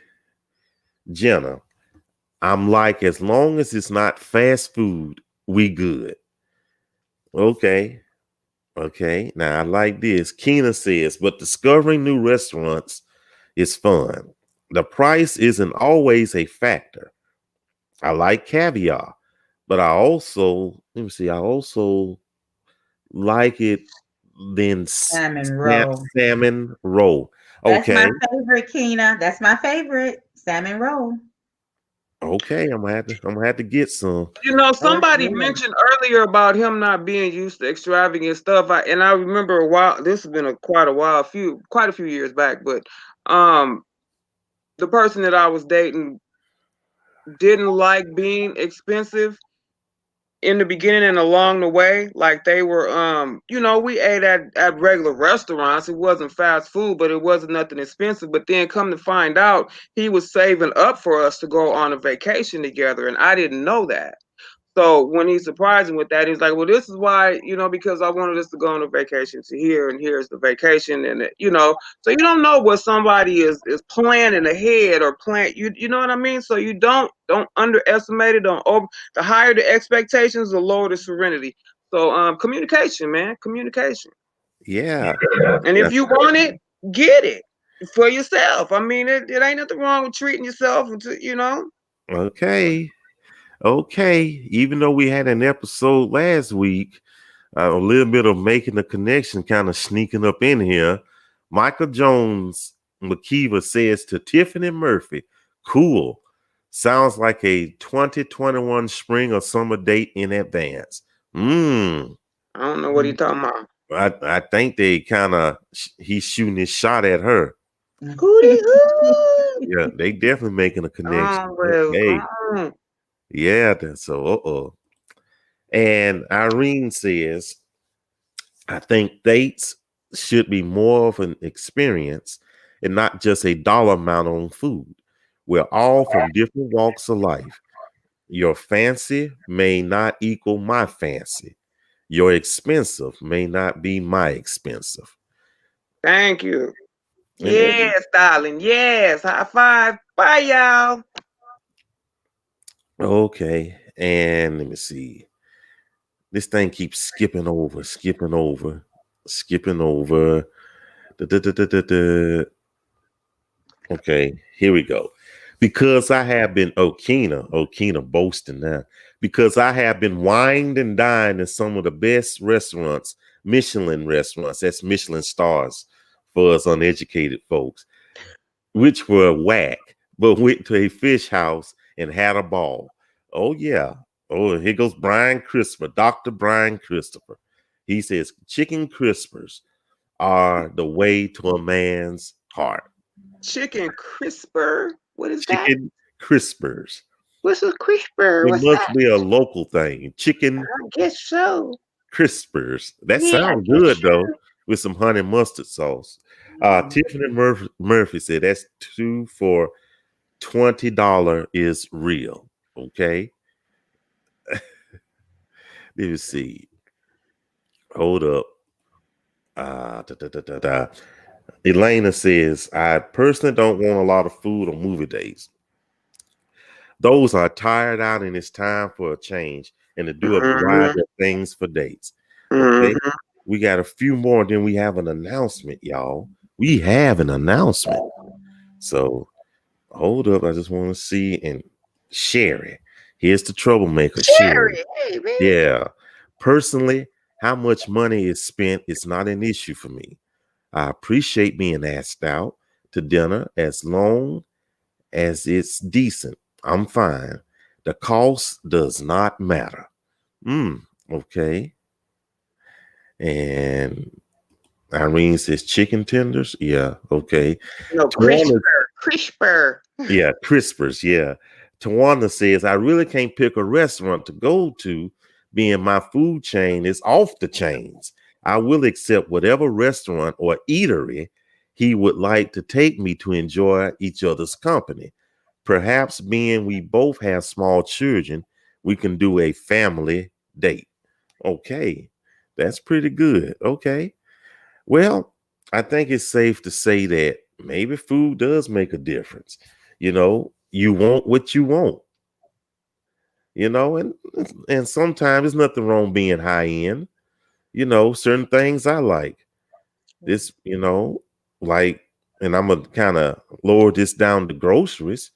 Jenna. I'm like, as long as it's not fast food, we good. Okay. Okay. Now, I like this. Keena says, but discovering new restaurants is fun. The price isn't always a factor. I like caviar, but let me see, I also like it then Salmon roll. salmon roll. That's my Okay. favorite, Keena. That's my favorite salmon roll. Okay, I'm gonna have to get some. You know, Oh, somebody yeah. mentioned earlier about him not being used to extravagant stuff. I remember a while. This has been quite a while, quite a few years back. But um, the person that I was dating didn't like being expensive in the beginning and along the way. Like they were, we ate at regular restaurants. It wasn't fast food, but it wasn't nothing expensive. But then come to find out, he was saving up for us to go on a vacation together, and I didn't know that. So when he surprised me with that, he's like, "Well, this is why, because I wanted us to go on a vacation to here, and here's the vacation, and so you don't know what somebody is planning ahead or plan. You know what I mean? So you don't underestimate it. Don't over. The higher the expectations, the lower the serenity. So communication, man, communication. Yeah. And Yeah. if you want it, get it for yourself. I mean, it ain't nothing wrong with treating yourself. Okay. Okay. Even though we had an episode last week, a little bit of making the connection kind of sneaking up in here. Michael Jones McKeever says to Tiffany Murphy, cool. Sounds like a 2021 spring or summer date in advance. Mm. I don't know what he talking about. I think they kind of he's shooting his shot at her. Hootie hoo! Yeah, they definitely making a connection. Oh, well, Okay. Yeah, so and Irene says, I think dates should be more of an experience and not just a dollar amount on food. We're all from different walks of life. Your fancy may not equal my fancy. Your expensive may not be my expensive. Thank you. And Yes, darling. Yes. High five. Bye, y'all. okay, and let me see. This thing keeps skipping over, skipping over, skipping over. Da, da, da, da, da, da. Okay, here we go. Because I have been Okina boasting now. Because I have been wined and dined in some of the best restaurants, Michelin restaurants. That's Michelin stars for us uneducated folks, which were whack, but went to a fish house and had a ball. Oh yeah. Oh, here goes Brian Christopher, Dr. Brian Christopher. He says chicken crispers are the way to a man's heart. Chicken crisper. What is that? Chicken crispers. What's a crisper? It What's must that? be a local thing. Chicken I guess so. crispers. That Yeah, I sounds guess good so. though, with some honey mustard sauce. Tiffany Murphy said that's 2 for $20 is real. Okay. Let me see. Hold up. Da, da, da, da, da. Elena says, I personally don't want a lot of food on movie days. Those are tired out and it's time for a change and to do a Mm-hmm. variety of things for dates. Okay. Mm-hmm. We got a few more, then we have an announcement, y'all. We have an announcement. So hold up. I just want to see. And Sherry, here's the troublemaker, Sherry. Cherry. Hey, man. Yeah. Personally, how much money is spent is not an issue for me. I appreciate being asked out to dinner as long as it's decent. I'm fine. The cost does not matter. Okay. And Irene says chicken tenders. Yeah, okay. No, Tawana, crisper. yeah, crispers. Yeah. Tawana says I really can't pick a restaurant to go to, being my food chain is off the chains. I will accept whatever restaurant or eatery he would like to take me to enjoy each other's company. Perhaps being we both have small children, we can do a family date. Okay, that's pretty good. Okay. Well, I think it's safe to say that maybe food does make a difference. You want what you want, and sometimes there's nothing wrong being high end. Certain things I like. This, like, and I'm gonna kind of lower this down to groceries.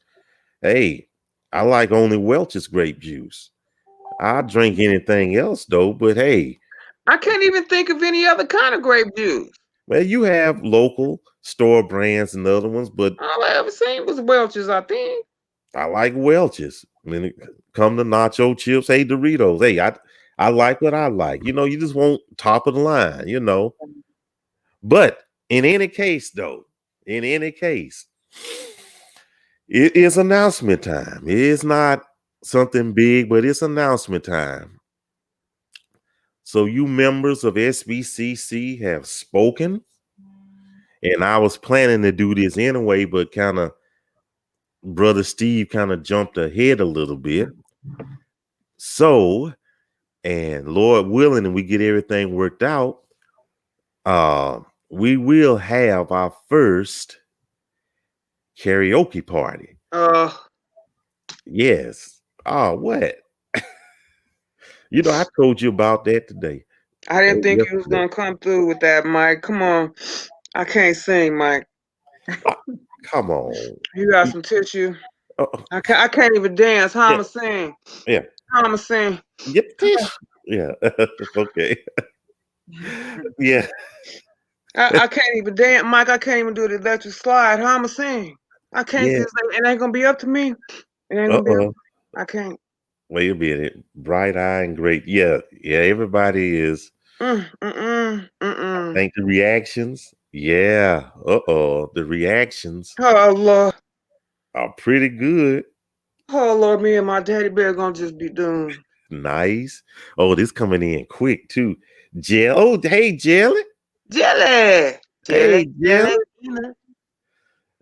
Hey, I like only Welch's grape juice. I drink anything else though, but hey, I can't even think of any other kind of grape juice. well, you have local store brands and other ones, but All I ever seen was Welch's, I think. I like Welch's. I mean, come to nacho chips. Hey, Doritos. Hey, I like what I like. You just want top of the line. But in any case, though, it is announcement time. It is not something big, but it's announcement time. So you members of SBCC have spoken, and I was planning to do this anyway, but kind of Brother Steve kind of jumped ahead a little bit. So, and Lord willing, and we get everything worked out, we will have our first karaoke party. Yes. Oh, what? I told you about that today. I didn't think you was gonna come through with that, Mike. Come on. I can't sing, Mike. Come on. You got some tissue. I can't even dance. How I'ma sing? Yeah. How I'ma sing? Get tissue. Yeah. Okay. Yeah. I can't even dance, Mike. I can't even do the electric slide. How I'ma sing? I can't. Yeah. It ain't gonna be up to me. It ain't gonna be up to me. I can't. Wait a minute. Bright eye and great. Yeah. Everybody is. I think the reactions. Yeah. The reactions. Oh Lord. Are pretty good. Oh Lord, me and my daddy bear gonna just be doomed. Nice. Oh, this coming in quick too. Oh, hey, Jelly. Jelly. Hey, Jelly.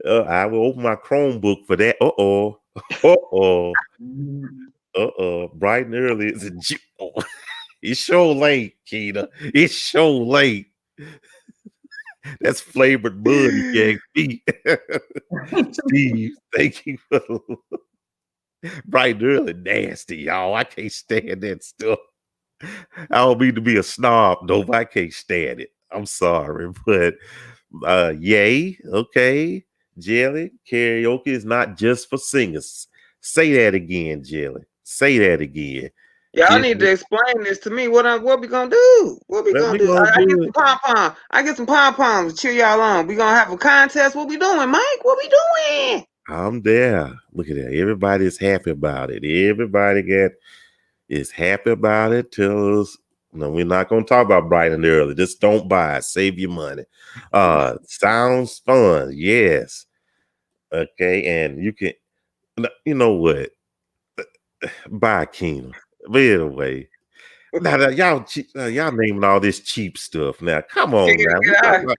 I will open my Chromebook for that. Bright and early is it's so late, Keita. It's so late. That's flavored bud, Steve. Thank you for bright and early nasty, y'all. I can't stand that stuff. I don't mean to be a snob, though, but I can't stand it. I'm sorry, but yay, okay. Jelly, karaoke is not just for singers. Say that again, Jelly. Say that again. Y'all need to explain this to me. What we gonna do? What we gonna do? I get some pom-pom. I get some pom-poms to cheer y'all on. We gonna have a contest. What we doing, Mike? What we doing? I'm there. Look at that. Everybody's happy about it. Everybody is happy about it. Tell us. No, we're not gonna talk about bright and early. Just don't buy it. Save your money. Sounds fun. Yes. Okay, and you can. You know what? Buy Kina. But anyway, now y'all naming all this cheap stuff. Now, come on, now.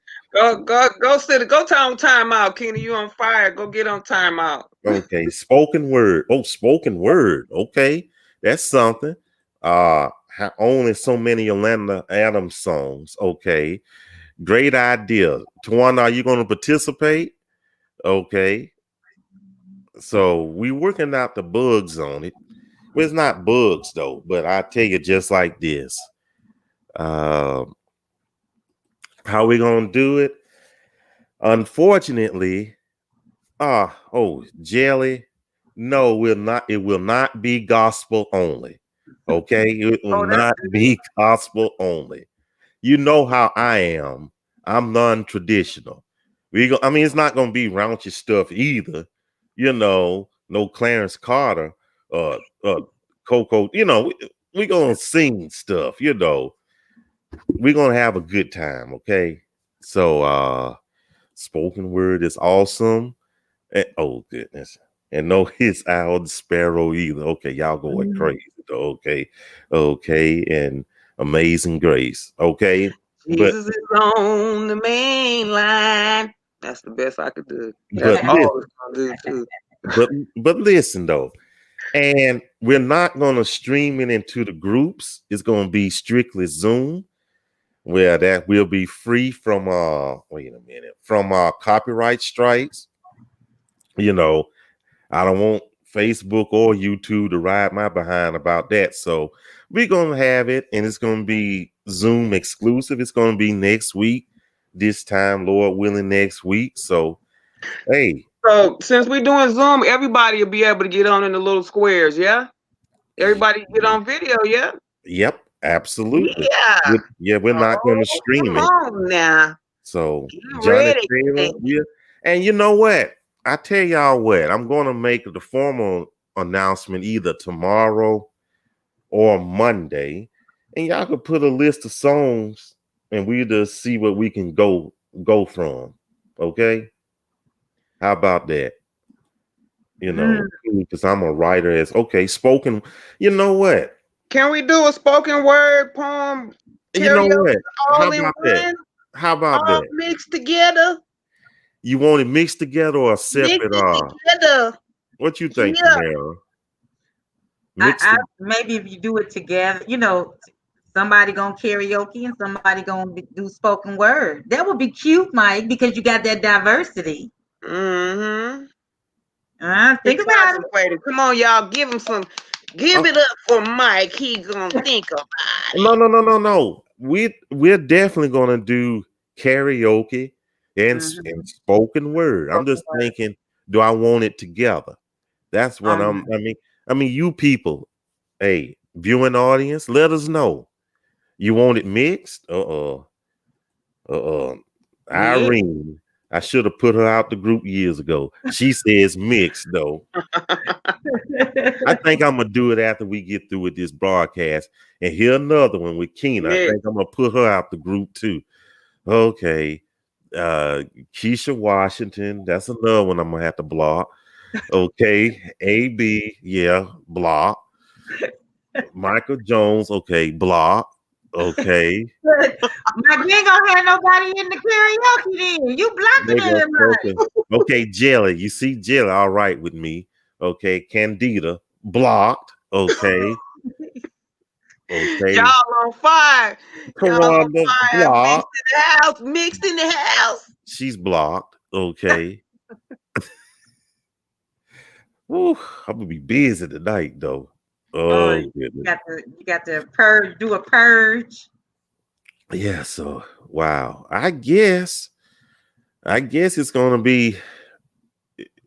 Go sit. Go time out, Kina. You on fire? Go get on timeout. Okay, spoken word. Oh, spoken word. Okay, that's something. Only so many Yolanda Adams songs. Okay, great idea. Tawana, are you going to participate? Okay. So we working out the bugs on it. Well, it's not bugs though, but I tell you just like this. How we gonna do it? Unfortunately, Jelly, no, it will not be gospel only. Okay, it will not be gospel only. You know how I am. I'm non-traditional. It's not gonna be raunchy stuff either. No Clarence Carter, Coco. We gonna sing stuff. We're gonna have a good time. Okay, so spoken word is awesome. And, oh goodness, and no his Owl Sparrow either. Okay, y'all going crazy though. Okay, and Amazing Grace. Okay, Jesus is on the main line. That's the best I could do. That's all it's gonna do too. But listen though, and we're not gonna stream it into the groups. It's gonna be strictly Zoom, where that will be free from from copyright strikes. I don't want Facebook or YouTube to ride my behind about that. So we're gonna have it, and it's gonna be Zoom exclusive. It's gonna be next week. This time, Lord willing, next week. So, hey. So since we're doing Zoom, everybody will be able to get on in the little squares, yeah? Everybody get on video, yeah? Yep, absolutely. Yeah. We're not going to stream it. Come on now. So, Johnny Taylor, yeah. And you know what? I tell y'all what, I'm going to make the formal announcement either tomorrow or Monday, and y'all could put a list of songs, and we just see what we can go from. Okay, how about that? You know, because I'm a writer. As okay, spoken. You know what? Can we do a spoken word poem You know karaoke what? How all in about that? one, How about all that? mixed together? You want it mixed together or Mix separate? it together. What you think, Yeah. Tamara? Mixed. I maybe if you do it together, somebody gonna karaoke and somebody gonna do spoken word. That would be cute, Mike, because you got that diversity. Mm-hmm. Think about it. Come on, y'all. Give him some. Give it up for Mike. He's gonna think about it. No. We're definitely gonna do karaoke and spoken word. I'm just thinking, do I want it together? That's what I mean, you people, hey, viewing audience, let us know. You want it mixed? Irene, I should have put her out the group years ago. She says mixed though. I think I'm gonna do it after we get through with this broadcast. And here another one with Keena. I think I'm gonna put her out the group too. Okay. Keisha Washington. That's another one I'm gonna have to block. Okay. AB, yeah, block. Michael Jones, okay, block. Okay. Mike, you ain't gonna have nobody in the karaoke then. You blocking everybody. Okay, Jelly. You see Jelly, all right with me. Okay, Candida, blocked. Okay. Okay. Y'all on fire. Y'all on fire. Blocked. Mixed in the house. She's blocked. Okay. Woo, I'm gonna be busy tonight though. Oh, you got to purge, do a purge. Yeah, so wow. I guess it's gonna be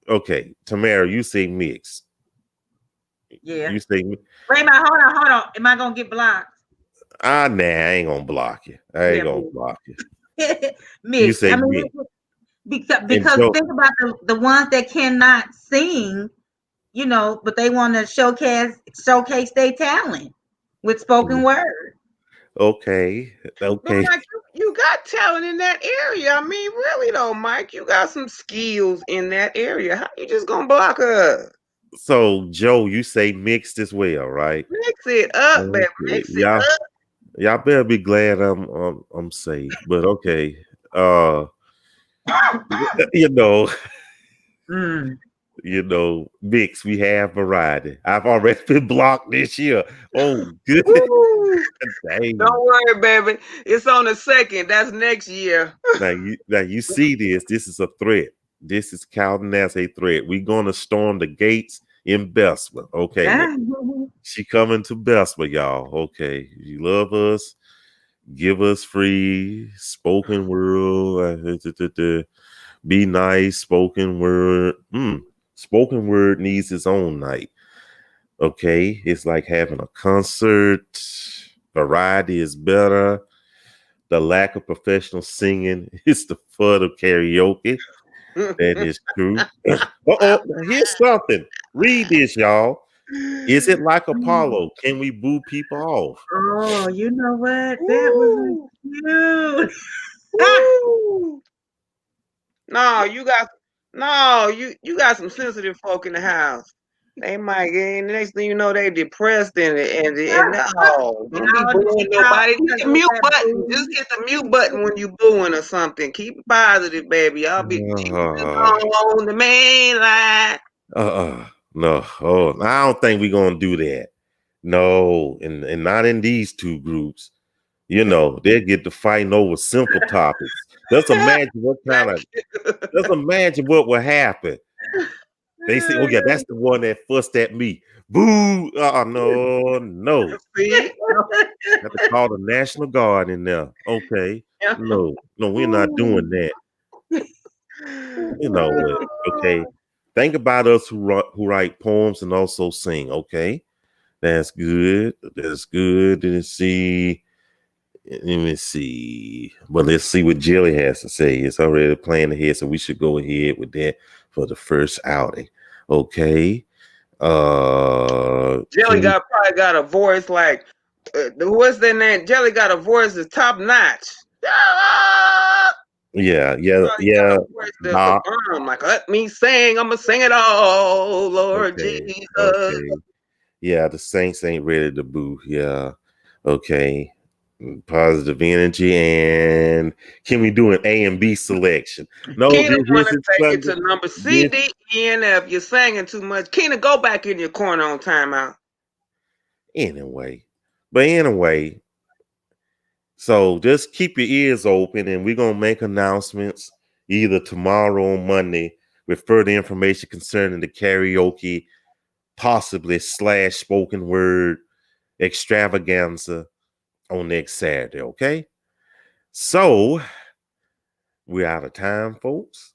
okay. Tamara, you say mix. Yeah. You say wait a minute, hold on. Am I gonna get blocked? Nah, I ain't gonna block you. I ain't gonna block you. Mix. You say mix. Because think about the ones that cannot sing, but they want to showcase their talent with spoken word. Okay. But Mike, you got talent in that area. I mean, really though, Mike, you got some skills in that area. How you just gonna block her? So Joe, you say mixed as well, right? Mix it up, baby. Mix it up. Y'all better be glad I'm safe. But okay. Mix, we have variety. I've already been blocked this year. Oh, good. Don't worry, baby. It's on the 2nd. That's next year. Now you see this. This is a threat. This is counting as a threat. We're gonna storm the gates in Bessemer. Okay. She coming to Bessemer, y'all. Okay. You love us. Give us free spoken word. Be nice. Spoken word. Spoken word needs its own night. Okay. It's like having a concert. Variety is better. The lack of professional singing is the fun of karaoke. That is true. Here's something. Read this, y'all. Is it like Apollo? Can we boo people off? Oh, you know what? That was cute. No, you got some sensitive folk in the house. They might, and the next thing you know, they depressed and no, don't be booing nobody. Hit the mute button. Just hit the mute button when you booing or something. Keep it positive, baby. Y'all be on the main line. No. Oh, I don't think we're gonna do that. No, and not in these two groups. They'll get to fighting over simple topics. Just imagine what will happen. They say, "Oh yeah, that's the one that fussed at me." Boo! No. See? Have to call the National Guard in there. Okay. No, we're not doing that. Okay. Think about us who write poems and also sing. Okay, that's good. That's good. Let's see. Let me see. Well, let's see what Jelly has to say. It's already playing ahead, so we should go ahead with that for the first outing. Okay. Jelly probably got a voice like what's their name? Jelly got a voice that's top notch. Yeah. That's like let me sing. I'ma sing it all, Lord Jesus. Okay. Yeah, the Saints ain't ready to boo. Yeah. Okay. Positive energy. And can we do an A and B selection? No, Keena want to take Sunday. it to number C, D, E, and F. You're singing too much. Keena, go back in your corner on timeout. Anyway. So just keep your ears open and we're going to make announcements either tomorrow or Monday with further information concerning the karaoke, possibly / spoken word extravaganza on next Saturday, okay? So we're out of time, folks.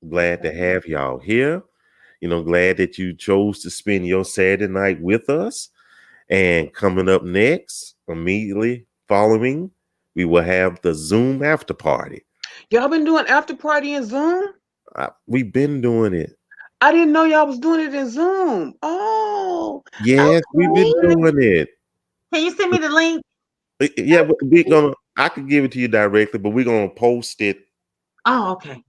Glad to have y'all here. Glad that you chose to spend your Saturday night with us. And coming up next, immediately following, we will have the Zoom after party. Y'all been doing after party in Zoom? We've been doing it. I didn't know y'all was doing it in Zoom. Oh. Yes, we've been doing it. Can you send me the link? Yeah, I could give it to you directly, but we're gonna post it. Oh, okay.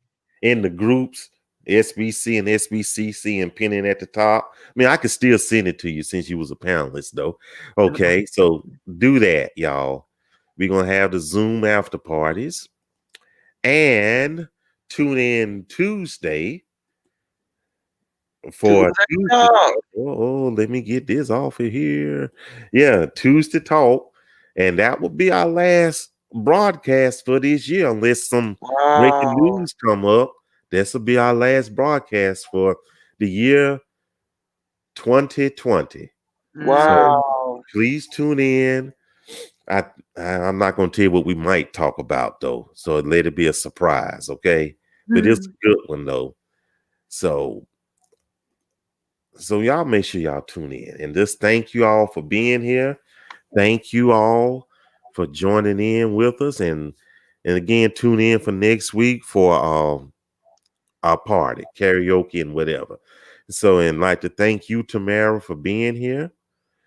In the groups, SBC and SBCC, and pin it at the top. I mean, I could still send it to you since you was a panelist, though. Okay, so do that, y'all. We're gonna have the Zoom after parties, and tune in Tuesday for Tuesday. Let me get this off of here. Yeah, Tuesday talk, and that will be our last broadcast for this year, unless some breaking news come up. This will be our last broadcast for the year 2020. Wow! So please tune in. I'm not going to tell you what we might talk about though, so let it be a surprise, okay? But it's a good one though. So y'all make sure y'all tune in, and just thank you all for being here. Thank you all for joining in with us, and again, tune in for next week for our party, karaoke, and whatever. So, and like to thank you, Tamara, for being here.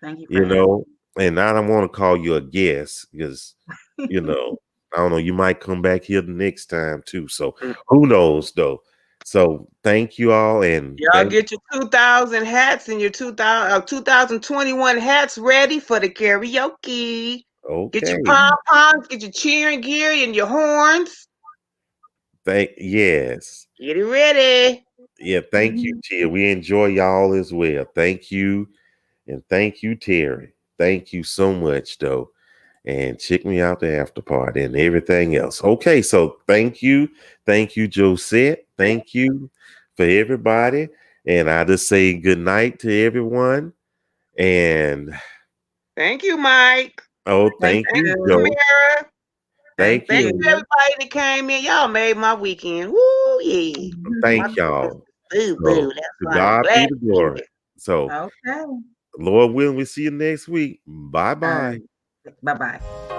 Thank you. And I don't want to call you a guest because I don't know, you might come back here the next time too. So who knows though. So thank you all, and y'all get your 2000 hats and your 2021 hats ready for the karaoke. Okay. Get your pom-poms, get your cheering gear and your horns. Yes. Get it ready. Yeah, thank you, Tia. We enjoy y'all as well. Thank you. And thank you, Terry. Thank you so much, though. And check me out the after party and everything else. Okay, so thank you. Thank you, Josette. Thank you for everybody. And I just say good night to everyone. And thank you, Mike. Oh, thank you, Joe. Thank you, everybody that came in. Y'all made my weekend. Woo, yeah. Thank y'all. Boo, boo. To God be the glory. So, okay. Lord willing, we see you next week. Bye-bye. Bye-bye.